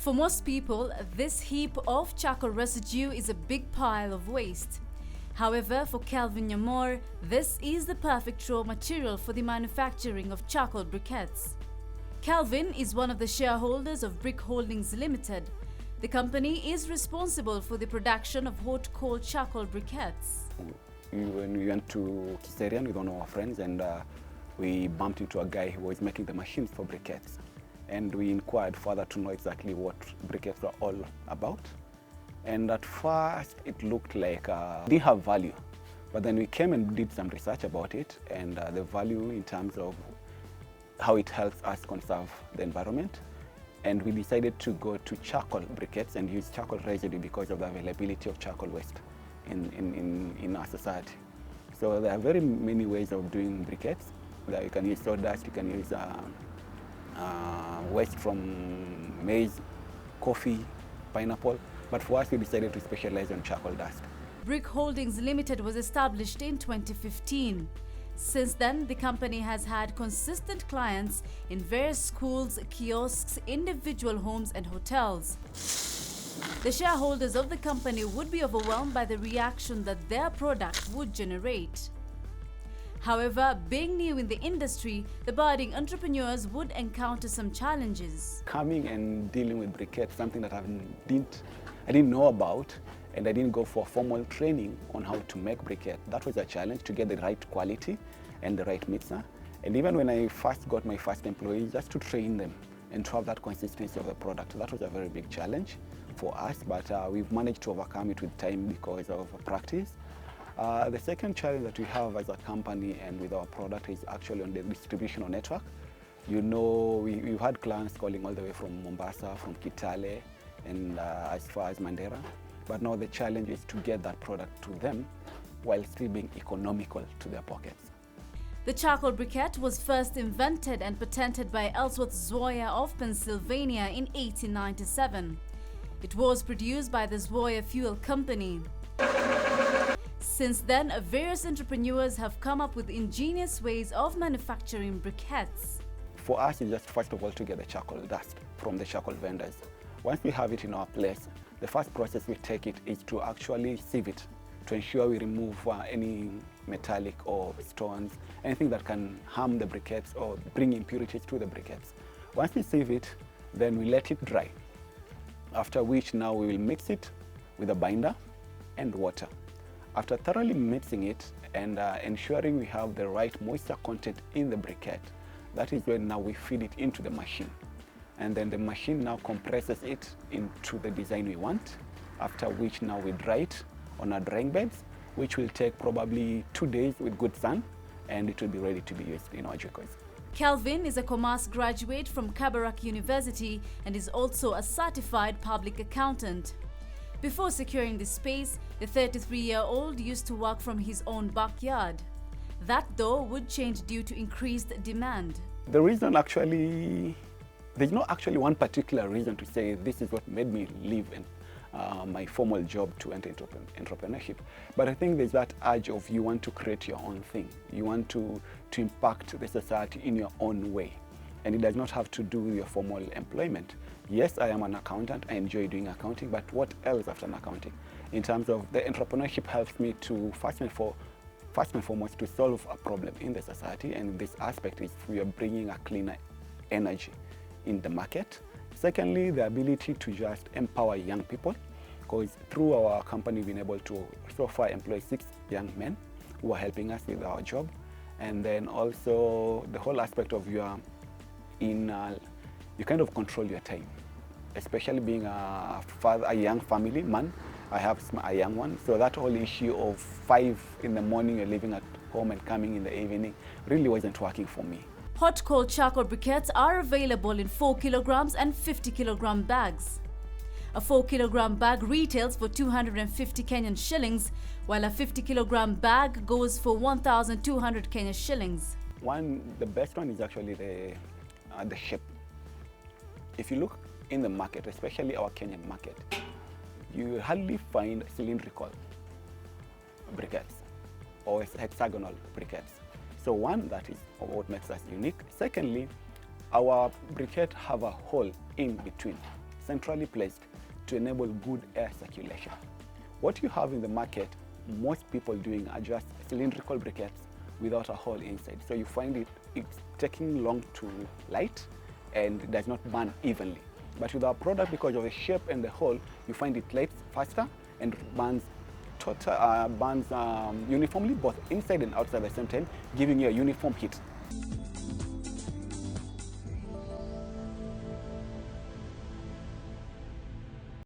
For most people, this heap of charcoal residue is a big pile of waste. However, for Calvin Nyamor, this is the perfect raw material for the manufacturing of charcoal briquettes. Calvin is one of the shareholders of Brick Holdings Limited. The company is responsible for the production of hot coal charcoal briquettes. When we went to Kiserian with one of our friends, and we bumped into a guy who was making the machines for briquettes. And we inquired further to know exactly what briquettes were all about. And at first, it looked like it didn't have value. But then we came and did some research about it, and the value in terms of how it helps us conserve the environment. And we decided to go to charcoal briquettes and use charcoal residue because of the availability of charcoal waste in our society. So there are very many ways of doing briquettes. You can use sawdust, you can use waste from maize, coffee, pineapple. But for us, we decided to specialize on charcoal dust. Brick Holdings Limited was established in 2015. Since then, the company has had consistent clients in various schools, kiosks, individual homes and hotels. The shareholders of the company would be overwhelmed by the reaction that their product would generate. However, being new in the industry, the budding entrepreneurs would encounter some challenges. Coming and dealing with briquettes, something that I didn't know about, and I didn't go for formal training on how to make briquette. That was a challenge, to get the right quality and the right mixer. And even when I first got my first employee, just to train them and to have that consistency of the product, that was a very big challenge for us, but we've managed to overcome it with time because of practice. The second challenge that we have as a company and with our product is actually on the distribution network. You know, we've had clients calling all the way from Mombasa, from Kitale, and as far as Mandera. But now the challenge is to get that product to them while still being economical to their pockets. The charcoal briquette was first invented and patented by Ellsworth Zwoyer of Pennsylvania in 1897. It was produced by the Zwoyer Fuel Company. Since then, various entrepreneurs have come up with ingenious ways of manufacturing briquettes. For us, it's just first of all to get the charcoal dust from the charcoal vendors. Once we have it in our place, the first process we take it is to actually sieve it, to ensure we remove any metallic or stones, anything that can harm the briquettes or bring impurities to the briquettes. Once we sieve it, then we let it dry, after which now we will mix it with a binder and water. After thoroughly mixing it and ensuring we have the right moisture content in the briquette, that is when now we feed it into the machine. And then the machine now compresses it into the design we want, after which now we dry it on our drying beds, which will take probably 2 days with good sun, and it will be ready to be used in our jikos. Calvin is a commerce graduate from Kabarak University and is also a certified public accountant. Before securing this space, the 33-year-old used to work from his own backyard. That, though, would change due to increased demand. The reason actually, there's not actually one particular reason to say this is what made me leave my formal job to enter into entrepreneurship. But I think there's that urge of you want to create your own thing. You want to impact the society in your own way. And it does not have to do with your formal employment. Yes, I am an accountant. I enjoy doing accounting, but what else after an accounting? In terms of the entrepreneurship helps me to first and foremost to solve a problem in the society, and this aspect is we are bringing a cleaner energy in the market. Secondly, the ability to just empower young people, because through our company we've been able to so far employ 6 young men who are helping us with our job. And then also the whole aspect of you kind of control your time, especially being a father, a young family man. I have a young one, so that whole issue of 5 in the morning you're leaving at home and coming in the evening really wasn't working for me. Hot coal charcoal briquettes are available in 4 kilograms and 50 kilogram bags. A 4 kilogram bag retails for 250 Kenyan shillings, while a 50 kilogram bag goes for 1,200 Kenyan shillings. The best one is actually the shape. If you look in the market, especially our Kenyan market, you hardly find cylindrical briquettes or hexagonal briquettes. So one, that is what makes us unique. Secondly, our briquette have a hole in between. centrally placed to enable good air circulation. What you have in the market, most people doing are just cylindrical briquettes without a hole inside. So you find it's taking long to light and does not burn evenly. But with our product, because of the shape and the hole, you find it lights faster and burns uniformly, both inside and outside at the same time, giving you a uniform heat.